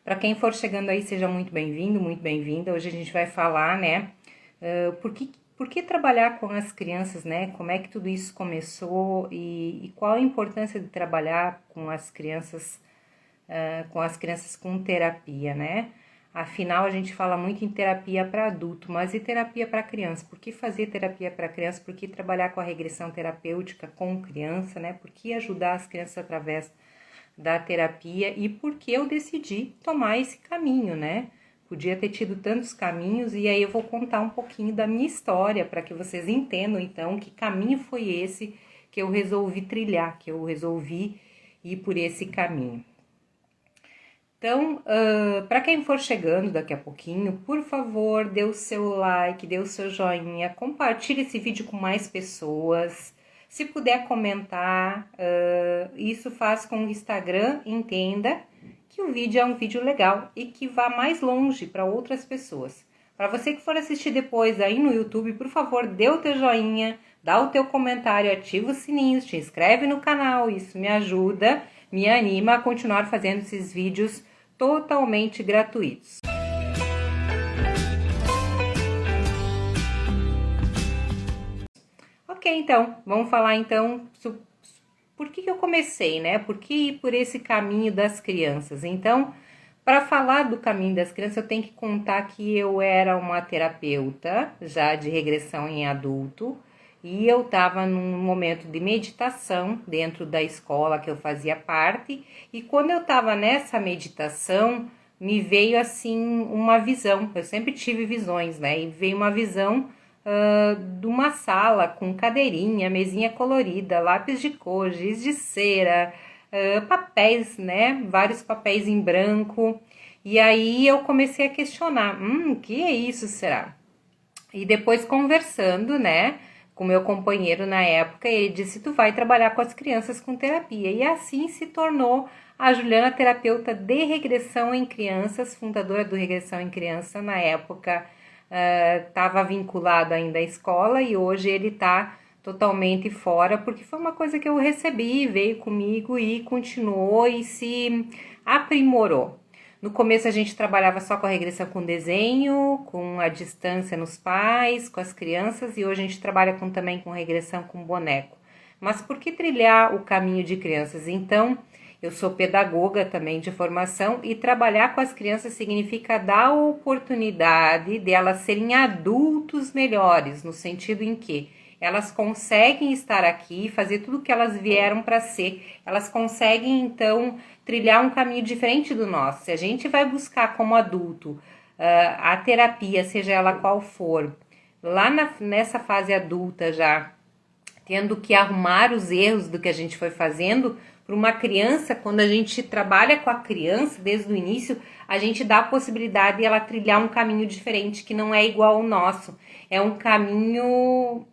Para quem for chegando aí, seja muito bem-vindo, muito bem-vinda. Hoje a gente vai falar, né, por que trabalhar com as crianças, né? Como é que tudo isso começou e qual a importância de trabalhar com as crianças com terapia, né? Afinal, a gente fala muito em terapia para adulto, mas e terapia para criança? Por que fazer terapia para criança? Por que trabalhar com a regressão terapêutica com criança, né? Por que ajudar as crianças através da terapia e por que eu decidi tomar esse caminho, né? Podia ter tido tantos caminhos e aí eu vou contar um pouquinho da minha história para que vocês entendam então que caminho foi esse que eu resolvi trilhar, que eu resolvi ir por esse caminho. Então, para quem for chegando daqui a pouquinho, por favor, dê o seu like, dê o seu joinha, compartilhe esse vídeo com mais pessoas. Se puder comentar, isso faz com que o Instagram entenda que o vídeo é um vídeo legal e que vá mais longe para outras pessoas. Para você que for assistir depois aí no YouTube, por favor, dê o teu joinha, dá o teu comentário, ativa os sininhos, te inscreve no canal, isso me ajuda, me anima a continuar fazendo esses vídeos totalmente gratuitos. Ok, então, vamos falar então por que eu comecei, né? Por que ir por esse caminho das crianças? Então, para falar do caminho das crianças, eu tenho que contar que eu era uma terapeuta já de regressão em adulto e eu estava num momento de meditação dentro da escola que eu fazia parte, e quando eu estava nessa meditação, me veio assim uma visão. Eu sempre tive visões, né? E veio uma visão de uma sala com cadeirinha, mesinha colorida, lápis de cor, giz de cera, papéis, né? Vários papéis em branco. E aí eu comecei a questionar, que é isso, será? E depois conversando, né, com meu companheiro na época, ele disse, tu vai trabalhar com as crianças com terapia. E assim se tornou a Juliana terapeuta de regressão em crianças, fundadora do Regressão em Criança. Na época estava vinculado ainda à escola e hoje ele está totalmente fora, porque foi uma coisa que eu recebi, veio comigo e continuou e se aprimorou. No começo a gente trabalhava só com a regressão com desenho, com a distância nos pais, com as crianças, e hoje a gente trabalha também com regressão com boneco. Mas por que trilhar o caminho de crianças? Então, eu sou pedagoga também de formação e trabalhar com as crianças significa dar a oportunidade de elas serem adultos melhores, no sentido em que elas conseguem estar aqui, fazer tudo o que elas vieram para ser. Elas conseguem, então, trilhar um caminho diferente do nosso. Se a gente vai buscar como adulto a terapia, seja ela qual for, lá nessa fase adulta já, tendo que arrumar os erros do que a gente foi fazendo, para uma criança, quando a gente trabalha com a criança desde o início, a gente dá a possibilidade de ela trilhar um caminho diferente, que não é igual ao nosso. É um caminho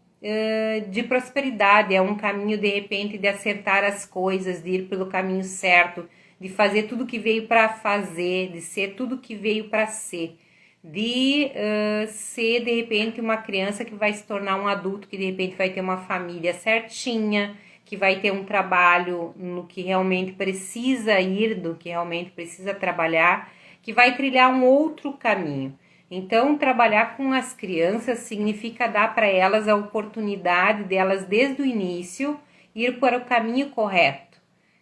de prosperidade, é um caminho de repente de acertar as coisas, de ir pelo caminho certo, de fazer tudo que veio para fazer, de ser tudo que veio para ser, de ser de repente uma criança que vai se tornar um adulto, que de repente vai ter uma família certinha, que vai ter um trabalho no que realmente precisa ir, do que realmente precisa trabalhar, que vai trilhar um outro caminho. Então, trabalhar com as crianças significa dar para elas a oportunidade delas, desde o início, ir para o caminho correto.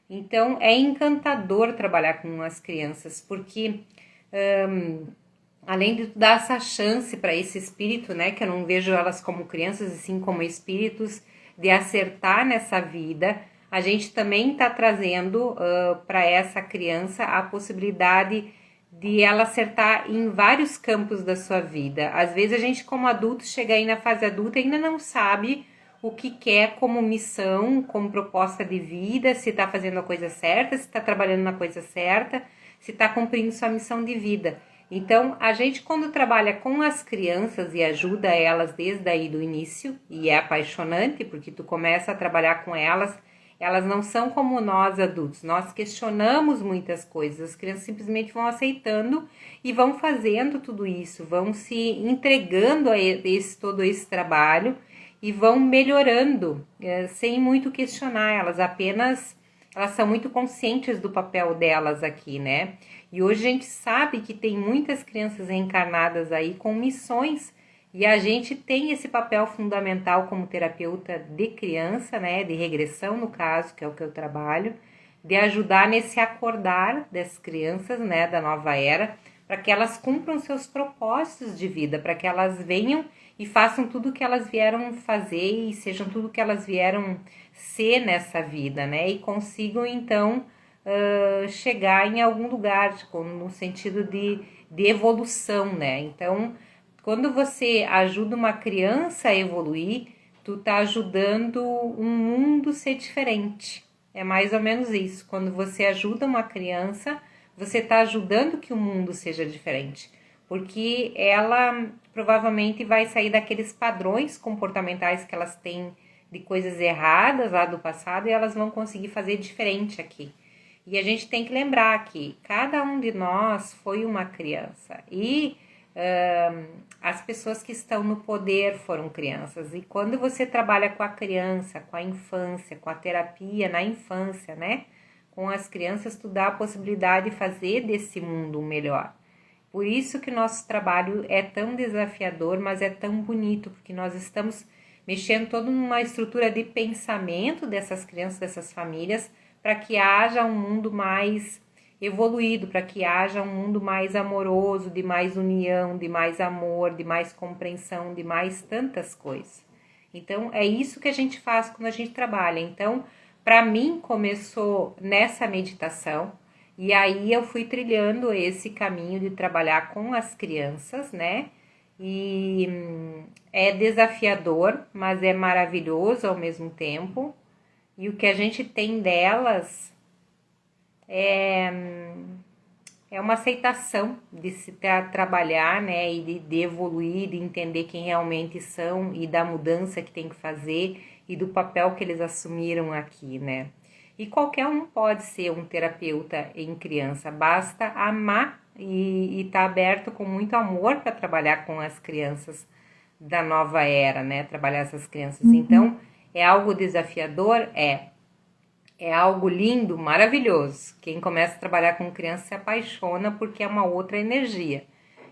Então, é encantador trabalhar com as crianças, porque além de dar essa chance para esse espírito, né, que eu não vejo elas como crianças, e sim como espíritos, de acertar nessa vida, a gente também está trazendo para essa criança a possibilidade de ela acertar em vários campos da sua vida. Às vezes a gente, como adulto, chega aí na fase adulta e ainda não sabe o que quer como missão, como proposta de vida, se está fazendo a coisa certa, se está trabalhando na coisa certa, se está cumprindo sua missão de vida. Então, a gente quando trabalha com as crianças e ajuda elas desde aí do início, e é apaixonante porque tu começa a trabalhar com elas, elas não são como nós adultos, nós questionamos muitas coisas, as crianças simplesmente vão aceitando e vão fazendo tudo isso, vão se entregando a todo esse trabalho e vão melhorando, sem muito questionar, elas elas são muito conscientes do papel delas aqui, né? E hoje a gente sabe que tem muitas crianças reencarnadas aí com missões, e a gente tem esse papel fundamental como terapeuta de criança, né? De regressão, no caso, que é o que eu trabalho, de ajudar nesse acordar das crianças, né? Da nova era, para que elas cumpram seus propósitos de vida, para que elas venham e façam tudo o que elas vieram fazer e sejam tudo o que elas vieram ser nessa vida, né? E consigam, então, chegar em algum lugar, tipo, no sentido de evolução, né? Então, quando você ajuda uma criança a evoluir, tu tá ajudando um mundo a ser diferente. É mais ou menos isso. Quando você ajuda uma criança, você tá ajudando que o mundo seja diferente. Porque ela provavelmente vai sair daqueles padrões comportamentais que elas têm de coisas erradas lá do passado e elas vão conseguir fazer diferente aqui. E a gente tem que lembrar que cada um de nós foi uma criança e as pessoas que estão no poder foram crianças. E quando você trabalha com a criança, com a infância, com a terapia na infância, né? Com as crianças, tu dá a possibilidade de fazer desse mundo melhor. Por isso que o nosso trabalho é tão desafiador, mas é tão bonito, porque nós estamos mexendo toda numa estrutura de pensamento dessas crianças, dessas famílias, para que haja um mundo mais evoluído, para que haja um mundo mais amoroso, de mais união, de mais amor, de mais compreensão, de mais tantas coisas. Então, é isso que a gente faz quando a gente trabalha. Então, para mim, começou nessa meditação, e aí eu fui trilhando esse caminho de trabalhar com as crianças, né? E é desafiador, mas é maravilhoso ao mesmo tempo. E o que a gente tem delas é uma aceitação de se trabalhar, né, e de evoluir, de entender quem realmente são e da mudança que tem que fazer e do papel que eles assumiram aqui, né. E qualquer um pode ser um terapeuta em criança, basta amar e estar aberto com muito amor para trabalhar com as crianças da nova era, né, trabalhar essas crianças. Então, é algo desafiador? É algo lindo, maravilhoso. Quem começa a trabalhar com criança se apaixona porque é uma outra energia.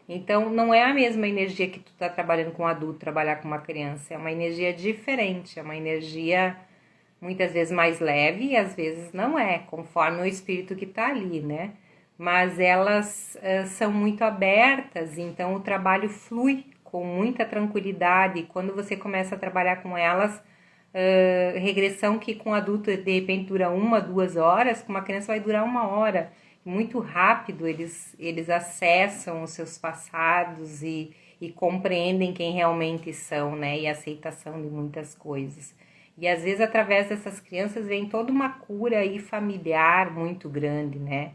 Então, não é a mesma energia que tu tá trabalhando com um adulto, trabalhar com uma criança. É uma energia diferente, é uma energia muitas vezes mais leve e às vezes não é, conforme o espírito que tá ali, né? Mas elas são muito abertas, então o trabalho flui com muita tranquilidade. E quando você começa a trabalhar com elas, regressão que com adulto de repente dura 1, 2 horas, com uma criança vai durar 1 hora. Muito rápido eles acessam os seus passados e compreendem quem realmente são, né? E a aceitação de muitas coisas. E às vezes através dessas crianças vem toda uma cura aí familiar muito grande, né?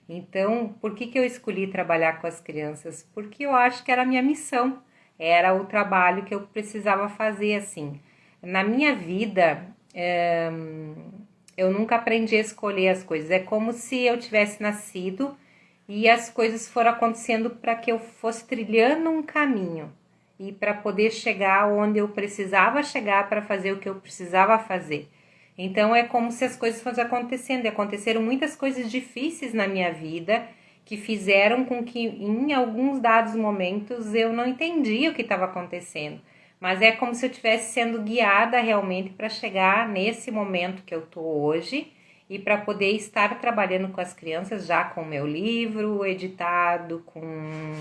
Então, por que eu escolhi trabalhar com as crianças? Porque eu acho que era a minha missão, era o trabalho que eu precisava fazer, assim. Na minha vida, eu nunca aprendi a escolher as coisas. É como se eu tivesse nascido e as coisas foram acontecendo para que eu fosse trilhando um caminho e para poder chegar onde eu precisava chegar para fazer o que eu precisava fazer. Então é como se as coisas fossem acontecendo. E aconteceram muitas coisas difíceis na minha vida que fizeram com que em alguns dados momentos eu não entendia o que estava acontecendo. Mas é como se eu estivesse sendo guiada realmente para chegar nesse momento que eu tô hoje e para poder estar trabalhando com as crianças já com o meu livro editado, com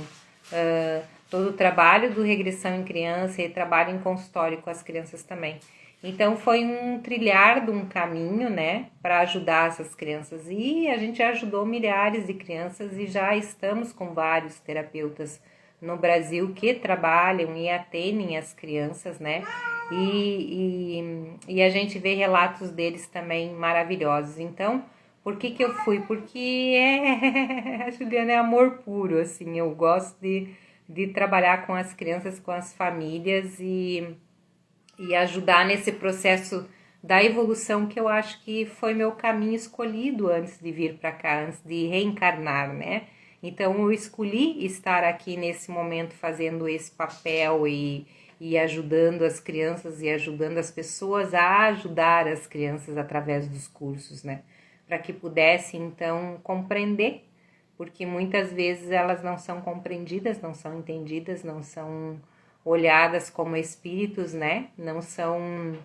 todo o trabalho do Regressão em Criança e trabalho em consultório com as crianças também. Então foi um trilhar de um caminho, né, para ajudar essas crianças. E a gente já ajudou milhares de crianças e já estamos com vários terapeutas no Brasil que trabalham e atendem as crianças, né? E a gente vê relatos deles também maravilhosos. Então, por que eu fui? Porque a Juliana é amor puro, assim. Eu gosto de trabalhar com as crianças, com as famílias e ajudar nesse processo da evolução que eu acho que foi meu caminho escolhido antes de vir para cá, antes de reencarnar, né? Então eu escolhi estar aqui nesse momento fazendo esse papel e ajudando as crianças e ajudando as pessoas a ajudar as crianças através dos cursos, né? para que pudesse então compreender, porque muitas vezes elas não são compreendidas, não são entendidas, não são olhadas como espíritos, né? Não são,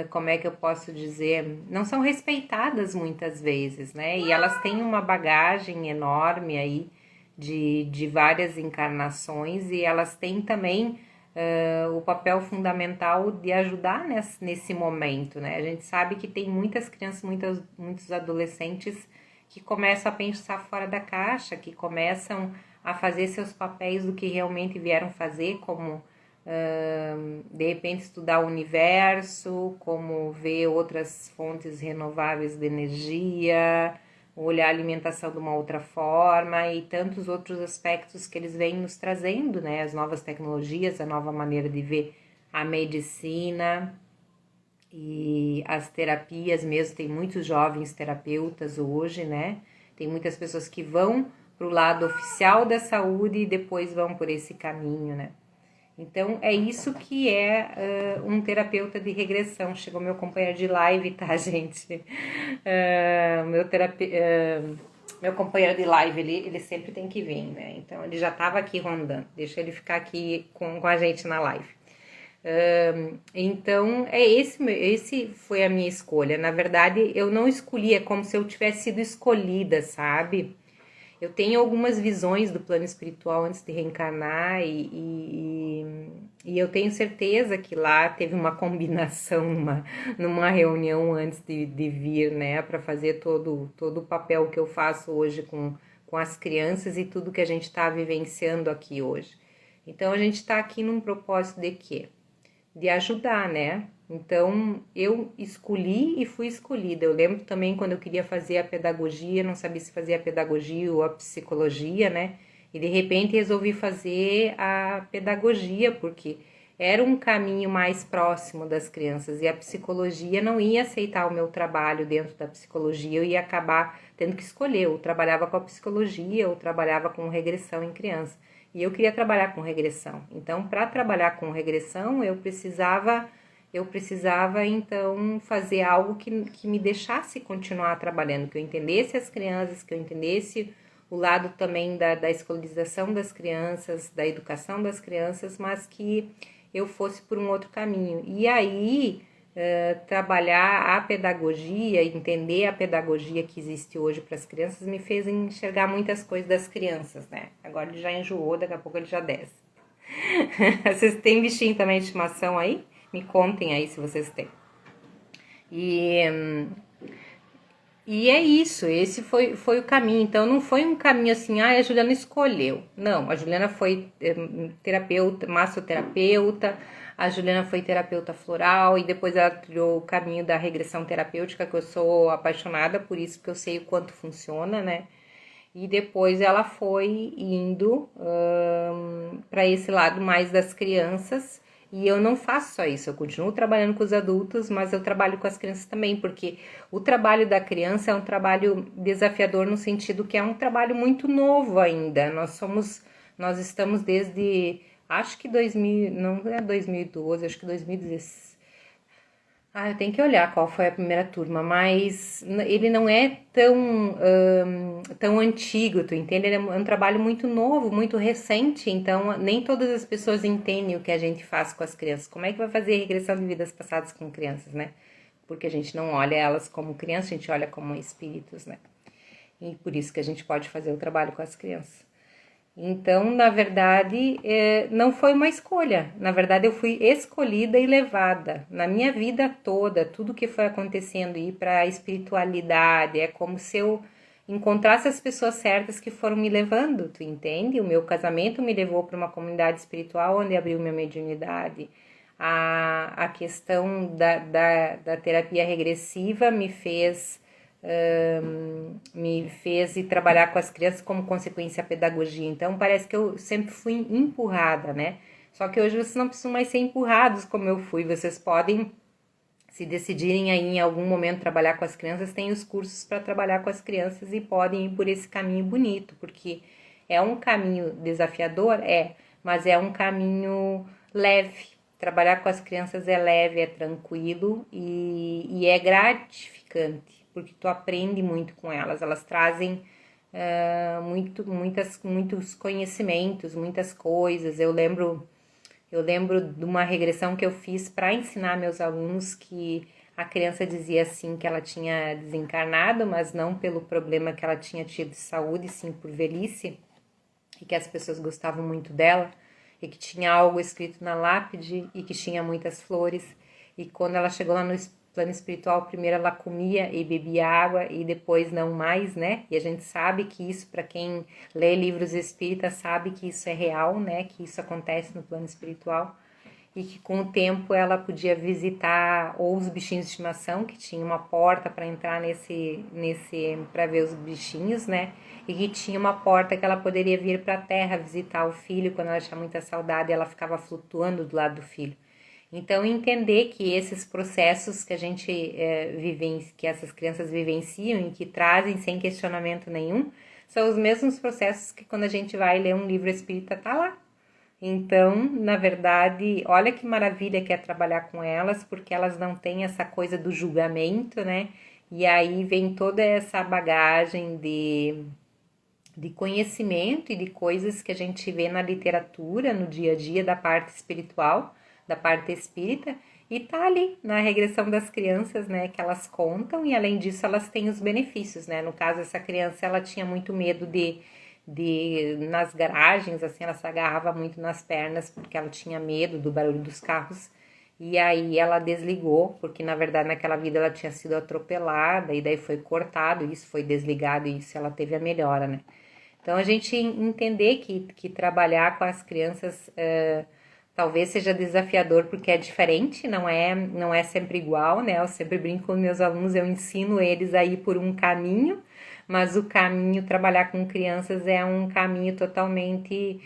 como é que eu posso dizer, não são respeitadas muitas vezes, né? E elas têm uma bagagem enorme aí de várias encarnações e elas têm também o papel fundamental de ajudar nesse momento, né? A gente sabe que tem muitas crianças, muitos adolescentes que começam a pensar fora da caixa, que começam a fazer seus papéis do que realmente vieram fazer, como de repente estudar o universo, como ver outras fontes renováveis de energia, olhar a alimentação de uma outra forma e tantos outros aspectos que eles vêm nos trazendo, né? As novas tecnologias, a nova maneira de ver a medicina e as terapias mesmo. Tem muitos jovens terapeutas hoje, né? Tem muitas pessoas que vão para o lado oficial da saúde e depois vão por esse caminho, né? Então, é isso que é um terapeuta de regressão. Chegou meu companheiro de live, tá, gente? Meu companheiro de live, ele sempre tem que vir, né? Então, ele já estava aqui rondando. Deixa ele ficar aqui com a gente na live. Então, esse foi a minha escolha. Na verdade, eu não escolhi, é como se eu tivesse sido escolhida, sabe? Eu tenho algumas visões do plano espiritual antes de reencarnar e eu tenho certeza que lá teve uma combinação numa reunião antes de vir, né, para fazer todo o papel que eu faço hoje com as crianças e tudo que a gente está vivenciando aqui hoje. Então, a gente está aqui num propósito de quê? De ajudar, né? Então, eu escolhi e fui escolhida. Eu lembro também quando eu queria fazer a pedagogia, não sabia se fazia a pedagogia ou a psicologia, né? E de repente resolvi fazer a pedagogia, porque era um caminho mais próximo das crianças e a psicologia não ia aceitar o meu trabalho dentro da psicologia, eu ia acabar tendo que escolher, eu trabalhava com a psicologia ou trabalhava com regressão em criança. E eu queria trabalhar com regressão. Então, para trabalhar com regressão, eu precisava então fazer algo que me deixasse continuar trabalhando, que eu entendesse as crianças, que eu entendesse o lado também da escolarização das crianças, da educação das crianças, mas que eu fosse por um outro caminho. E aí, trabalhar a pedagogia, entender a pedagogia que existe hoje para as crianças, me fez enxergar muitas coisas das crianças, né? Agora ele já enjoou, daqui a pouco ele já desce. Vocês têm bichinho também de estimação aí? Me contem aí se vocês têm. E é isso, esse foi o caminho. Então, não foi um caminho assim, a Juliana escolheu. Não, a Juliana foi terapeuta, massoterapeuta, a Juliana foi terapeuta floral e depois ela trilhou o caminho da regressão terapêutica, que eu sou apaixonada por isso, porque eu sei o quanto funciona, né? E depois ela foi indo para esse lado mais das crianças. E eu não faço só isso, eu continuo trabalhando com os adultos, mas eu trabalho com as crianças também, porque o trabalho da criança é um trabalho desafiador no sentido que é um trabalho muito novo ainda. Nós estamos desde, acho que 2000, não é 2012, acho que 2016. Eu tenho que olhar qual foi a primeira turma, mas ele não é tão antigo, tu entende? Ele é um trabalho muito novo, muito recente, então nem todas as pessoas entendem o que a gente faz com as crianças. Como é que vai fazer regressão de vidas passadas com crianças, né? Porque a gente não olha elas como crianças, a gente olha como espíritos, né? E por isso que a gente pode fazer o trabalho com as crianças. Então, na verdade, não foi uma escolha. Na verdade, eu fui escolhida e levada. Na minha vida toda, tudo que foi acontecendo, ir para a espiritualidade, é como se eu encontrasse as pessoas certas que foram me levando, tu entende? O meu casamento me levou para uma comunidade espiritual onde abriu minha mediunidade. A questão da terapia regressiva me fez ir trabalhar com as crianças como consequência a pedagogia. Então, parece que eu sempre fui empurrada, né? Só que hoje vocês não precisam mais ser empurrados como eu fui. Vocês podem, se decidirem aí em algum momento trabalhar com as crianças, tem os cursos para trabalhar com as crianças e podem ir por esse caminho bonito, porque é um caminho desafiador, mas é um caminho leve. Trabalhar com as crianças é leve, é tranquilo e é gratificante. porque tu aprende muito com elas. Elas trazem muitos conhecimentos, muitas coisas. Eu lembro de uma regressão que eu fiz para ensinar meus alunos que a criança dizia assim que ela tinha desencarnado, mas não pelo problema que ela tinha tido de saúde, sim por velhice, e que as pessoas gostavam muito dela, e que tinha algo escrito na lápide e que tinha muitas flores. E quando ela chegou lá no plano espiritual, primeiro ela comia e bebia água e depois não mais, né? E a gente sabe que isso, para quem lê livros espíritas, sabe que isso é real, né? Que isso acontece no plano espiritual. E que com o tempo ela podia visitar ou os bichinhos de estimação, que tinha uma porta para entrar nesse para ver os bichinhos, né? E que tinha uma porta que ela poderia vir para a terra visitar o filho quando ela tinha muita saudade, ela ficava flutuando do lado do filho. Então, entender que esses processos que a gente que essas crianças vivenciam e que trazem sem questionamento nenhum, são os mesmos processos que quando a gente vai ler um livro espírita, tá lá. Então, na verdade, olha que maravilha que é trabalhar com elas, porque elas não têm essa coisa do julgamento, né? E aí vem toda essa bagagem de conhecimento e de coisas que a gente vê na literatura, no dia a dia da parte espiritual, da parte espírita, e tá ali na regressão das crianças, né, que elas contam, e além disso elas têm os benefícios, né? No caso, essa criança, ela tinha muito medo de nas garagens, assim, ela se agarrava muito nas pernas porque ela tinha medo do barulho dos carros. E aí ela desligou, porque na verdade naquela vida ela tinha sido atropelada e daí foi cortado, isso foi desligado e isso ela teve a melhora, né? Então a gente entender que trabalhar com as crianças talvez seja desafiador porque é diferente, não é sempre igual, né? Eu sempre brinco com meus alunos, eu ensino eles a ir por um caminho, mas o caminho, trabalhar com crianças é um caminho totalmente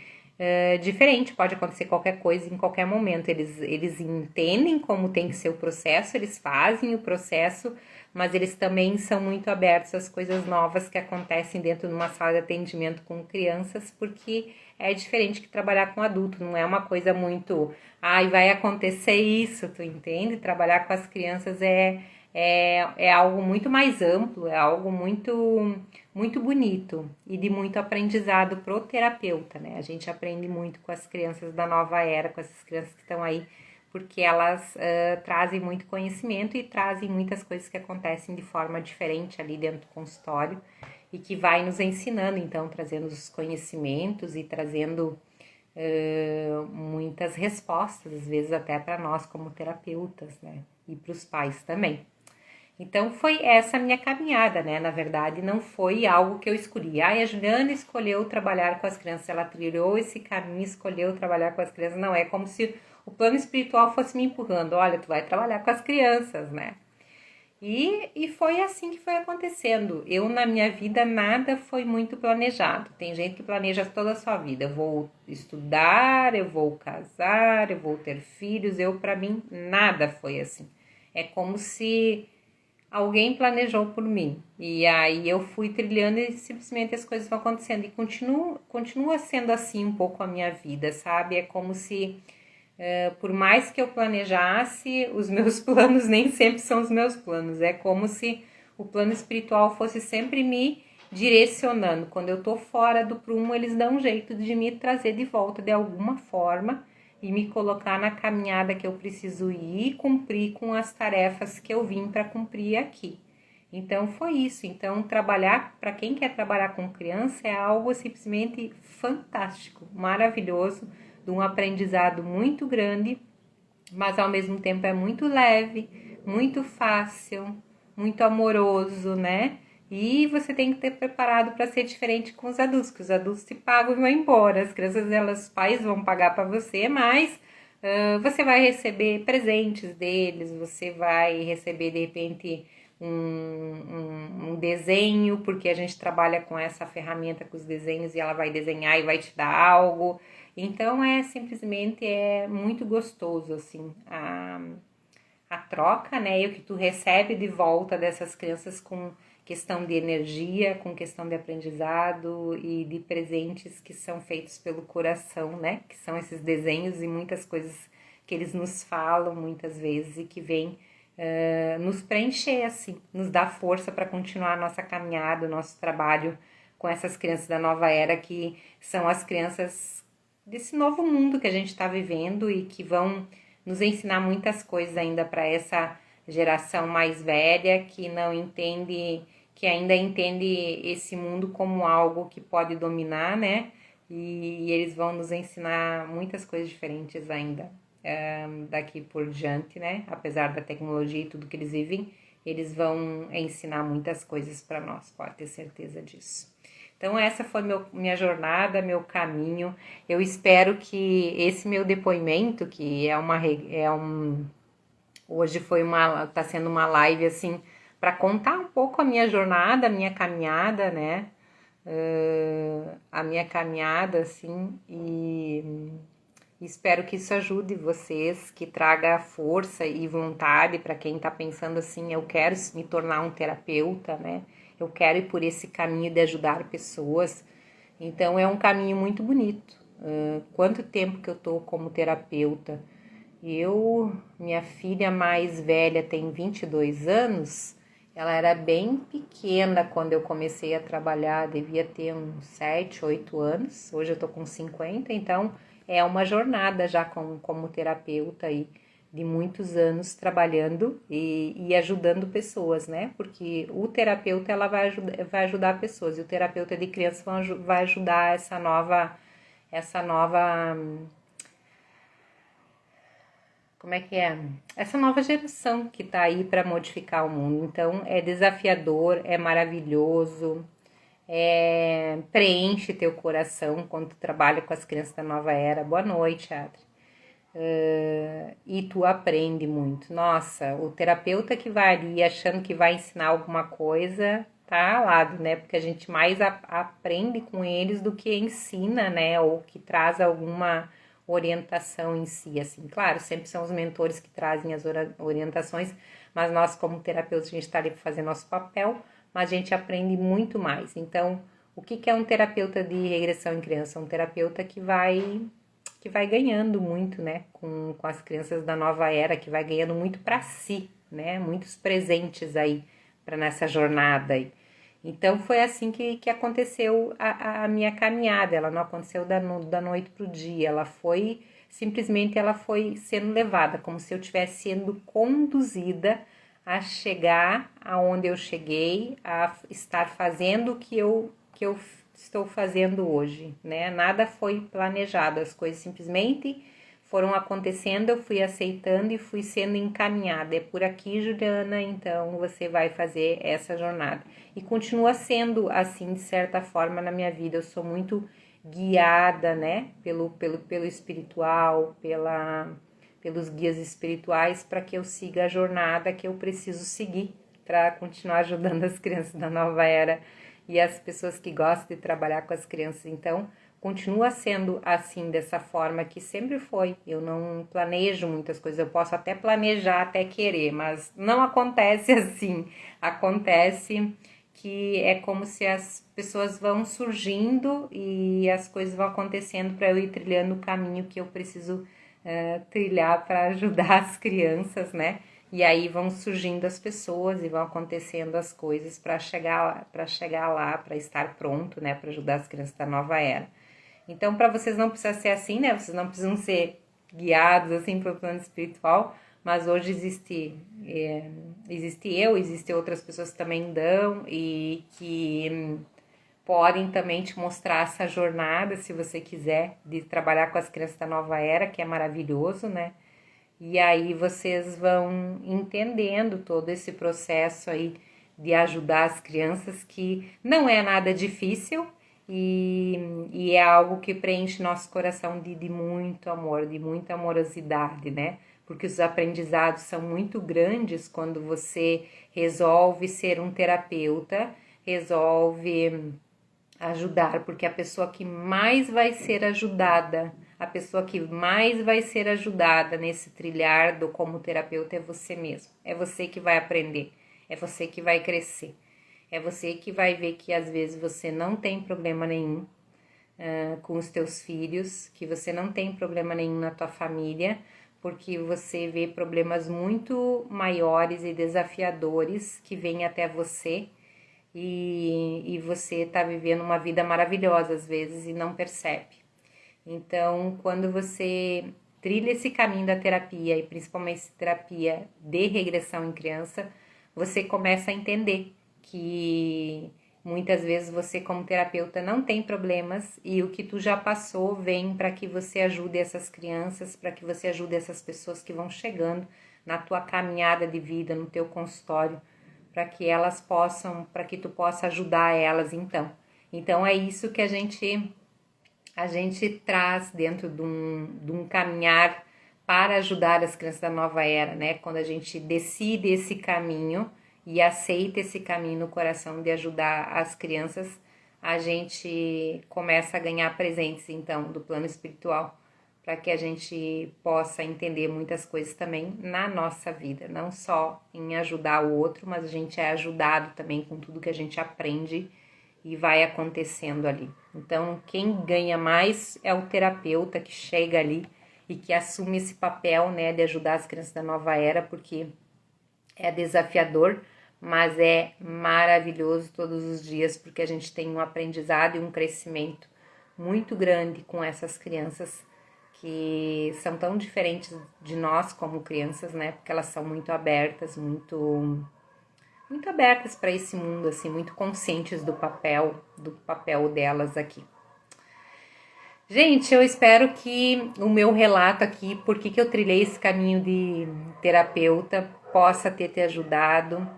diferente, pode acontecer qualquer coisa em qualquer momento. Eles entendem como tem que ser o processo, eles fazem o processo, mas eles também são muito abertos às coisas novas que acontecem dentro de uma sala de atendimento com crianças, porque é diferente que trabalhar com adulto, não é uma coisa muito, vai acontecer isso, tu entende? Trabalhar com as crianças é algo muito mais amplo, é algo muito bonito e de muito aprendizado pro terapeuta, né? A gente aprende muito com as crianças da nova era, com essas crianças que estão aí, porque elas trazem muito conhecimento e trazem muitas coisas que acontecem de forma diferente ali dentro do consultório e que vai nos ensinando, então, trazendo os conhecimentos e trazendo muitas respostas, às vezes até para nós como terapeutas, né? E para os pais também. Então foi essa a minha caminhada, né? Na verdade, não foi algo que eu escolhi. A Juliana escolheu trabalhar com as crianças, ela trilhou esse caminho, escolheu trabalhar com as crianças. Não é como se o plano espiritual fosse me empurrando. Olha, tu vai trabalhar com as crianças, né? E foi assim que foi acontecendo. Eu, na minha vida, nada foi muito planejado. Tem gente que planeja toda a sua vida. Eu vou estudar, eu vou casar, eu vou ter filhos. Para mim, nada foi assim. É como se alguém planejou por mim. E aí eu fui trilhando e simplesmente as coisas vão acontecendo. E continua sendo assim um pouco a minha vida, sabe? É como se, por mais que eu planejasse, os meus planos nem sempre são os meus planos. É como se o plano espiritual fosse sempre me direcionando. Quando eu tô fora do prumo, eles dão um jeito de me trazer de volta de alguma forma e me colocar na caminhada que eu preciso ir e cumprir com as tarefas que eu vim para cumprir aqui. Então foi isso. Então trabalhar, para quem quer trabalhar com criança, é algo simplesmente fantástico, maravilhoso, de um aprendizado muito grande, mas ao mesmo tempo é muito leve, muito fácil, muito amoroso, né? E você tem que ter preparado para ser diferente com os adultos, que os adultos te pagam e vão embora. As crianças, os pais vão pagar para você, mas você vai receber presentes deles, você vai receber de repente um desenho, porque a gente trabalha com essa ferramenta com os desenhos e ela vai desenhar e vai te dar algo. Então simplesmente muito gostoso assim a troca, né? E o que tu recebe de volta dessas crianças com questão de energia, com questão de aprendizado e de presentes que são feitos pelo coração, né? Que são esses desenhos e muitas coisas que eles nos falam muitas vezes e que vêm nos preencher, assim, nos dar força para continuar a nossa caminhada, o nosso trabalho com essas crianças da nova era, que são as crianças desse novo mundo que a gente está vivendo e que vão nos ensinar muitas coisas ainda para essa geração mais velha que não entende, que ainda entende esse mundo como algo que pode dominar, né? E eles vão nos ensinar muitas coisas diferentes ainda daqui por diante, né? Apesar da tecnologia e tudo que eles vivem, eles vão ensinar muitas coisas para nós, pode ter certeza disso. Então essa foi minha jornada, meu caminho. Eu espero que esse meu depoimento, que hoje tá sendo uma live assim para contar um pouco a minha jornada, a minha caminhada, né? A minha caminhada assim e espero que isso ajude vocês, que traga força e vontade para quem está pensando assim, eu quero me tornar um terapeuta, né? Eu quero ir por esse caminho de ajudar pessoas. Então é um caminho muito bonito. Quanto tempo que eu tô como terapeuta? Minha filha mais velha tem 22 anos, ela era bem pequena quando eu comecei a trabalhar, devia ter uns 7, 8 anos, hoje eu tô com 50, então é uma jornada já como terapeuta aí, de muitos anos trabalhando e ajudando pessoas, né? Porque o terapeuta ela vai ajudar pessoas e o terapeuta de crianças vai ajudar essa nova como é que é? Essa nova geração que tá aí para modificar o mundo. Então é desafiador, é maravilhoso, preenche teu coração quando tu trabalha com as crianças da nova era. Boa noite, Adri. E tu aprende muito. Nossa, o terapeuta que vai ali achando que vai ensinar alguma coisa tá ao lado, né? Porque a gente mais aprende com eles do que ensina, né? Ou que traz alguma orientação em si, assim. Claro, sempre são os mentores que trazem as orientações, mas nós como terapeutas a gente está ali para fazer nosso papel, mas a gente aprende muito mais. Então, o que é um terapeuta de regressão em criança? Um terapeuta que vai ganhando muito, né, com as crianças da nova era, que vai ganhando muito para si, né, muitos presentes aí para nessa jornada aí. Então foi assim que aconteceu a minha caminhada, ela não aconteceu da noite pro dia, simplesmente ela foi sendo levada, como se eu estivesse sendo conduzida a chegar aonde eu cheguei, a estar fazendo o que eu estou fazendo hoje, né? Nada foi planejado, as coisas simplesmente foram acontecendo, eu fui aceitando e fui sendo encaminhada. É por aqui, Juliana, então você vai fazer essa jornada. E continua sendo assim, de certa forma, na minha vida. Eu sou muito guiada, né? Pelo espiritual, pelos guias espirituais, para que eu siga a jornada que eu preciso seguir para continuar ajudando as crianças da nova era e as pessoas que gostam de trabalhar com as crianças. Então, continua sendo assim, dessa forma que sempre foi. Eu não planejo muitas coisas, eu posso até planejar, até querer, mas não acontece assim. Acontece que é como se as pessoas vão surgindo e as coisas vão acontecendo para eu ir trilhando o caminho que eu preciso trilhar para ajudar as crianças, né? E aí vão surgindo as pessoas e vão acontecendo as coisas para chegar lá, para estar pronto, né, para ajudar as crianças da nova era. Então, para vocês não precisa ser assim, né? Vocês não precisam ser guiados assim pelo plano espiritual, mas hoje existe outras pessoas que também dão e que podem também te mostrar essa jornada, se você quiser, de trabalhar com as crianças da nova era, que é maravilhoso, né? E aí vocês vão entendendo todo esse processo aí de ajudar as crianças, que não é nada difícil e é algo que preenche nosso coração de muito amor, de muita amorosidade, né? Porque os aprendizados são muito grandes quando você resolve ser um terapeuta, resolve ajudar, porque a pessoa que mais vai ser ajudada, a pessoa que mais vai ser ajudada nesse trilhar do como terapeuta é você mesmo. É você que vai aprender, é você que vai crescer. É você que vai ver que às vezes você não tem problema nenhum com os teus filhos, que você não tem problema nenhum na tua família, porque você vê problemas muito maiores e desafiadores que vêm até você e você está vivendo uma vida maravilhosa às vezes e não percebe. Então, quando você trilha esse caminho da terapia e principalmente terapia de regressão em criança, você começa a entender que muitas vezes você como terapeuta não tem problemas e o que tu já passou vem para que você ajude essas crianças, para que você ajude essas pessoas que vão chegando na tua caminhada de vida, no teu consultório, para que elas possam, para que tu possa ajudar elas então. Então é isso que a gente traz dentro de um caminhar para ajudar as crianças da nova era, né? Quando a gente decide esse caminho e aceita esse caminho no coração de ajudar as crianças, a gente começa a ganhar presentes, então, do plano espiritual, para que a gente possa entender muitas coisas também na nossa vida, não só em ajudar o outro, mas a gente é ajudado também com tudo que a gente aprende e vai acontecendo ali. Então, quem ganha mais é o terapeuta que chega ali e que assume esse papel, né, de ajudar as crianças da nova era, porque é desafiador, mas é maravilhoso todos os dias, porque a gente tem um aprendizado e um crescimento muito grande com essas crianças que são tão diferentes de nós como crianças, né? Porque elas são muito abertas, muito abertas para esse mundo, assim, muito conscientes do papel delas aqui. Gente, eu espero que o meu relato aqui, por que eu trilhei esse caminho de terapeuta, possa ter te ajudado.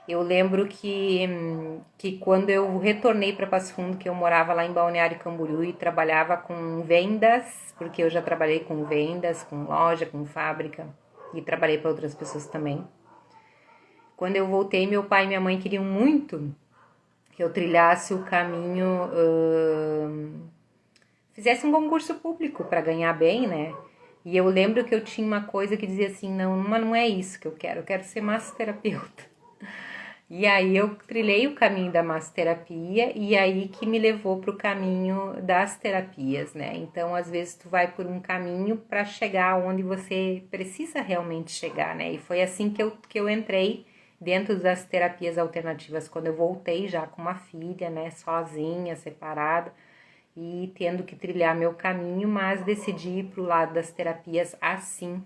Eu lembro que quando eu retornei para Passo Fundo, que eu morava lá em Balneário Camboriú e trabalhava com vendas, porque eu já trabalhei com vendas, com loja, com fábrica e trabalhei para outras pessoas também. Quando eu voltei, meu pai e minha mãe queriam muito que eu trilhasse o caminho, fizesse um concurso público para ganhar bem, né? E eu lembro que eu tinha uma coisa que dizia assim, não, mas não é isso que eu quero ser massoterapeuta. E aí eu trilhei o caminho da massoterapia e aí que me levou para o caminho das terapias, né? Então, às vezes tu vai por um caminho para chegar onde você precisa realmente chegar, né? E foi assim que eu entrei dentro das terapias alternativas, quando eu voltei já com uma filha, né? Sozinha, separada e tendo que trilhar meu caminho, mas decidi ir pro lado das terapias assim.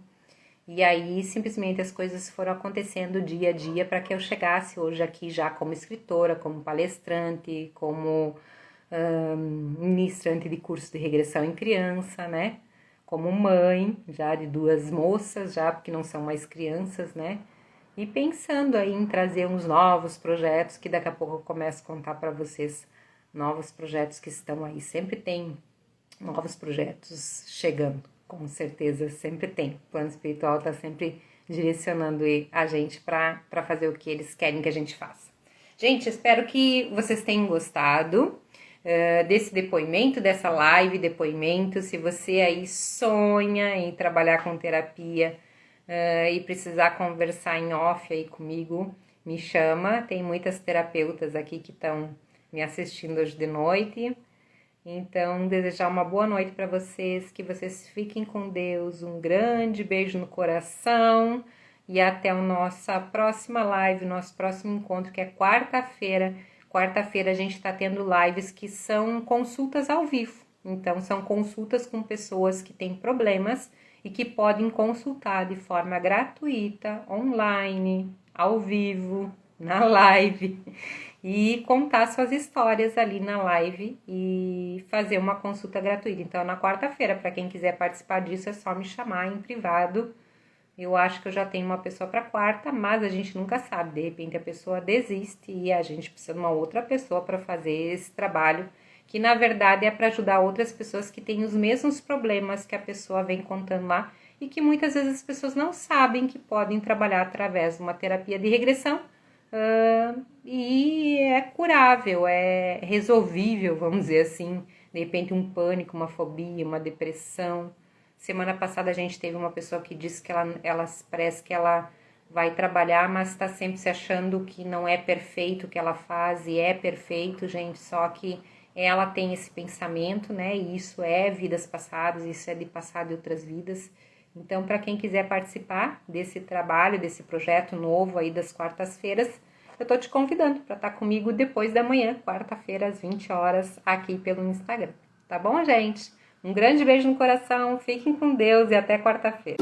E aí, simplesmente, as coisas foram acontecendo dia a dia para que eu chegasse hoje aqui já como escritora, como palestrante, como ministrante de curso de regressão em criança, né? Como mãe, já de duas moças, já porque não são mais crianças, né? E pensando aí em trazer uns novos projetos, que daqui a pouco eu começo a contar para vocês novos projetos que estão aí. Sempre tem novos projetos chegando, com certeza, sempre tem. O plano espiritual está sempre direcionando a gente para fazer o que eles querem que a gente faça. Gente, espero que vocês tenham gostado desse depoimento, dessa live depoimento. Se você aí sonha em trabalhar com terapia e precisar conversar em off aí comigo, me chama. Tem muitas terapeutas aqui que estão me assistindo hoje de noite. Então, desejar uma boa noite para vocês, que vocês fiquem com Deus, um grande beijo no coração e até a nossa próxima live, nosso próximo encontro, que é quarta-feira. Quarta-feira a gente está tendo lives que são consultas ao vivo. Então, são consultas com pessoas que têm problemas e que podem consultar de forma gratuita, online, ao vivo, na live e contar suas histórias ali na live e fazer uma consulta gratuita. Então, na quarta-feira, para quem quiser participar disso, é só me chamar em privado. Eu acho que eu já tenho uma pessoa para quarta, mas a gente nunca sabe. De repente a pessoa desiste e a gente precisa de uma outra pessoa para fazer esse trabalho, que na verdade é para ajudar outras pessoas que têm os mesmos problemas que a pessoa vem contando lá e que muitas vezes as pessoas não sabem que podem trabalhar através de uma terapia de regressão. E é curável, é resolvível, vamos dizer assim. De repente um pânico, uma fobia, uma depressão. Semana passada a gente teve uma pessoa que disse que ela parece que ela vai trabalhar, mas está sempre se achando que não é perfeito o que ela faz, e é perfeito, gente, só que ela tem esse pensamento, né? E isso é vidas passadas, isso é de passado e outras vidas. Então, para quem quiser participar desse trabalho, desse projeto novo aí das quartas-feiras, eu tô te convidando para estar comigo depois da manhã, quarta-feira, às 20 horas, aqui pelo Instagram. Tá bom, gente? Um grande beijo no coração, fiquem com Deus e até quarta-feira.